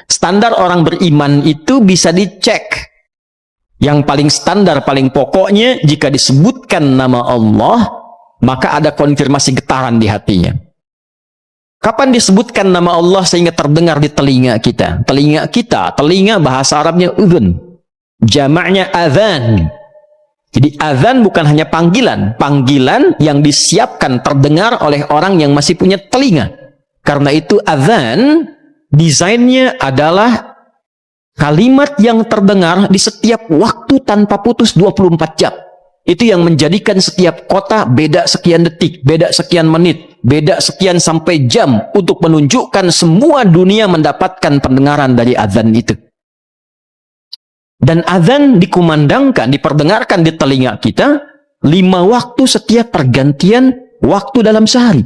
Standar orang beriman itu bisa dicek. Yang paling standar, paling pokoknya, jika disebutkan nama Allah, maka ada konfirmasi getaran di hatinya. Kapan disebutkan nama Allah sehingga terdengar di telinga kita? Telinga kita, telinga bahasa Arabnya udhun. Jamaknya adhan. Jadi adhan bukan hanya panggilan. Panggilan yang disiapkan terdengar oleh orang yang masih punya telinga. Karena itu adhan, desainnya adalah kalimat yang terdengar di setiap waktu tanpa putus 24 jam. Itu yang menjadikan setiap kota beda sekian detik, beda sekian menit, beda sekian sampai jam untuk menunjukkan semua dunia mendapatkan pendengaran dari azan itu. Dan azan dikumandangkan, diperdengarkan di telinga kita 5 waktu setiap pergantian waktu dalam sehari.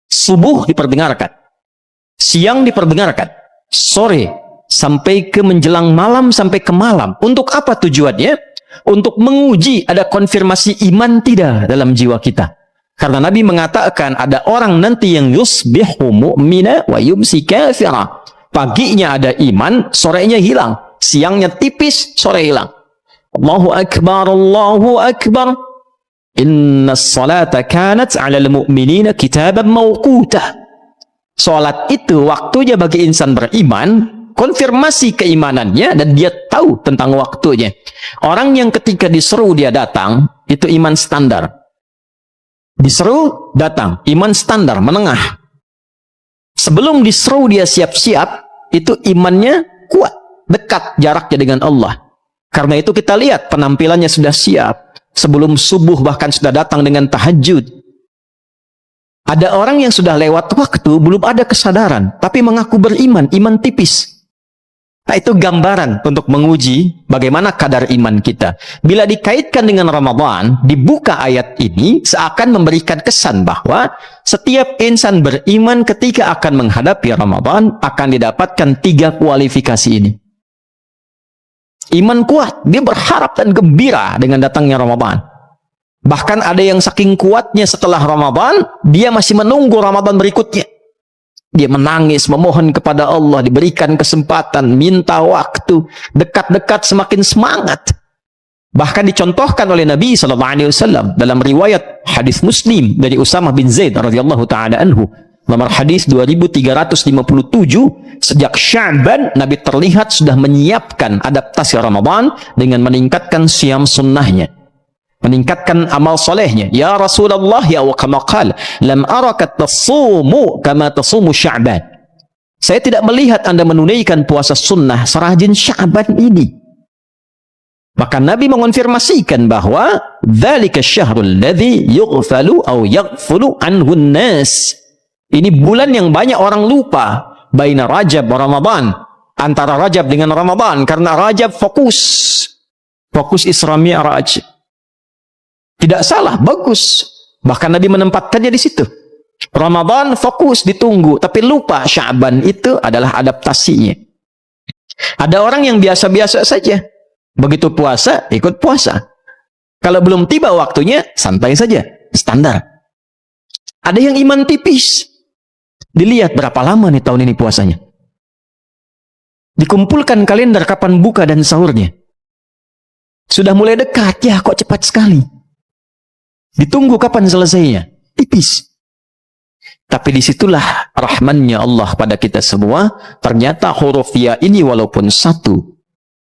Subuh diperdengarkan, siang diperdengarkan, sore sampai ke menjelang malam sampai ke malam. Untuk apa tujuannya? Untuk menguji ada konfirmasi iman tidak dalam jiwa kita. Karena Nabi mengatakan ada orang nanti yang yusbihu mu'mina wa yumsi kafira. Paginya ada iman, sorenya hilang. Siangnya tipis, sore hilang. Allahu akbar, Allahu akbar. Inna salata kanat 'alal mu'minina kitaban mawquta. Salat itu waktunya bagi insan beriman, konfirmasi keimanannya, dan dia tahu tentang waktunya. Orang yang ketika diseru dia datang, itu iman standar. Diseru, datang. Iman standar, menengah. Sebelum diseru dia siap-siap, itu imannya kuat, dekat jaraknya dengan Allah. Karena itu kita lihat penampilannya sudah siap. Sebelum subuh bahkan sudah datang dengan tahajud. Ada orang yang sudah lewat waktu, belum ada kesadaran, tapi mengaku beriman, iman tipis. Nah, itu gambaran untuk menguji bagaimana kadar iman kita. Bila dikaitkan dengan Ramadan, dibuka ayat ini seakan memberikan kesan bahwa setiap insan beriman ketika akan menghadapi Ramadan akan didapatkan 3 kualifikasi ini. Iman kuat, dia berharap dan gembira dengan datangnya Ramadan. Bahkan ada yang saking kuatnya setelah Ramadan, dia masih menunggu Ramadan berikutnya. Dia menangis, memohon kepada Allah, diberikan kesempatan, minta waktu, dekat-dekat semakin semangat. Bahkan dicontohkan oleh Nabi SAW dalam riwayat hadis Muslim dari Usamah bin Zaid radhiyallahu taala anhu, nomor hadis 2357, sejak Sya'ban Nabi terlihat sudah menyiapkan adaptasi Ramadan dengan meningkatkan siam sunnahnya, meningkatkan amal solehnya. Ya Rasulullah, ya kama qala, lam araka tasumu kama tasumu Sya'ban. Saya tidak melihat Anda menunaikan puasa sunnah serajin Sya'ban ini. Maka Nabi mengonfirmasikan bahwa dzalika syahrul ladzi yughfalu aw yaghfulu anhu an-nas. Ini bulan yang banyak orang lupa, baina Rajab wa Ramadan, antara Rajab dengan Ramadan, karena Rajab fokus Isra Mi'raj. Tidak salah, bagus. Bahkan Nabi menempatkannya di situ. Ramadan fokus, ditunggu, tapi lupa Sya'ban itu adalah adaptasinya. Ada orang yang biasa-biasa saja. Begitu puasa, ikut puasa. Kalau belum tiba waktunya, santai saja, standar. Ada yang iman tipis. Dilihat berapa lama nih tahun ini puasanya. Dikumpulkan kalender kapan buka dan sahurnya. Sudah mulai dekat, ya kok cepat sekali. Ditunggu kapan selesainya, tipis. Tapi disitulah rahmannya Allah pada kita semua. Ternyata huruf ya ini walaupun satu,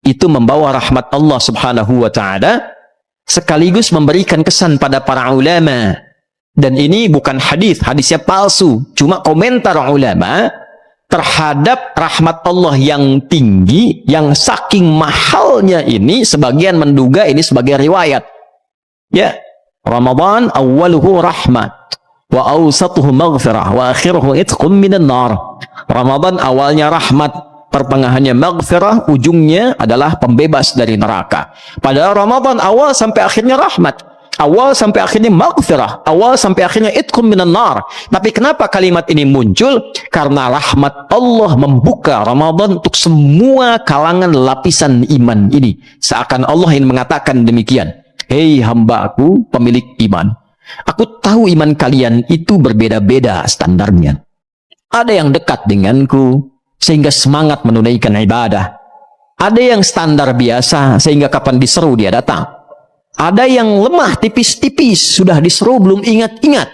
itu membawa rahmat Allah subhanahu wa ta'ala, sekaligus memberikan kesan pada para ulama. Dan ini bukan hadis, hadisnya palsu, cuma komentar ulama terhadap rahmat Allah yang tinggi, yang saking mahalnya ini, sebagian menduga ini sebagai riwayat. Ya, Ramadan awwaluhu rahmat wa awsatuhu maghfirah wa akhiruhu itqum minan nar. Ramadan awalnya rahmat, pertengahannya maghfirah, ujungnya adalah pembebas dari neraka. Padahal Ramadan awal sampai akhirnya rahmat, awal sampai akhirnya maghfirah, awal sampai akhirnya itqum minan nar. Tapi kenapa kalimat ini muncul? Karena rahmat Allah membuka Ramadan untuk semua kalangan lapisan iman ini. Seakan Allah ingin mengatakan demikian. Hei hambaku pemilik iman, aku tahu iman kalian itu berbeda-beda standarnya. Ada yang dekat denganku, sehingga semangat menunaikan ibadah. Ada yang standar biasa sehingga kapan diseru dia datang. Ada yang lemah tipis-tipis, sudah diseru belum ingat-ingat.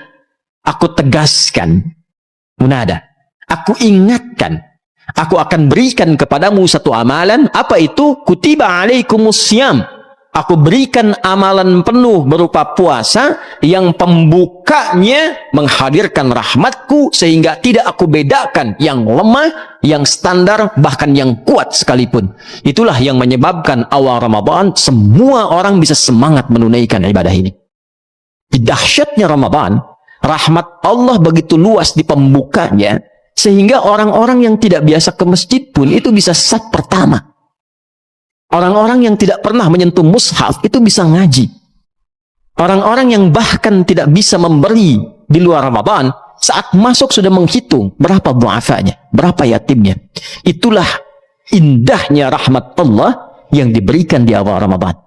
Aku tegaskan, munada. Aku ingatkan. Aku akan berikan kepadamu satu amalan. Apa itu? Kutiba alaikumussyam. Aku berikan amalan penuh berupa puasa yang pembukanya menghadirkan rahmatku sehingga tidak aku bedakan yang lemah, yang standar, bahkan yang kuat sekalipun. Itulah yang menyebabkan awal Ramadan semua orang bisa semangat menunaikan ibadah ini. Dahsyatnya Ramadan, rahmat Allah begitu luas di pembukanya sehingga orang-orang yang tidak biasa ke masjid pun itu bisa saf pertama. Orang-orang yang tidak pernah menyentuh mushaf itu bisa ngaji. Orang-orang yang bahkan tidak bisa memberi di luar Ramadan, saat masuk sudah menghitung berapa du'afanya, berapa yatimnya. Itulah indahnya rahmat Allah yang diberikan di awal Ramadan.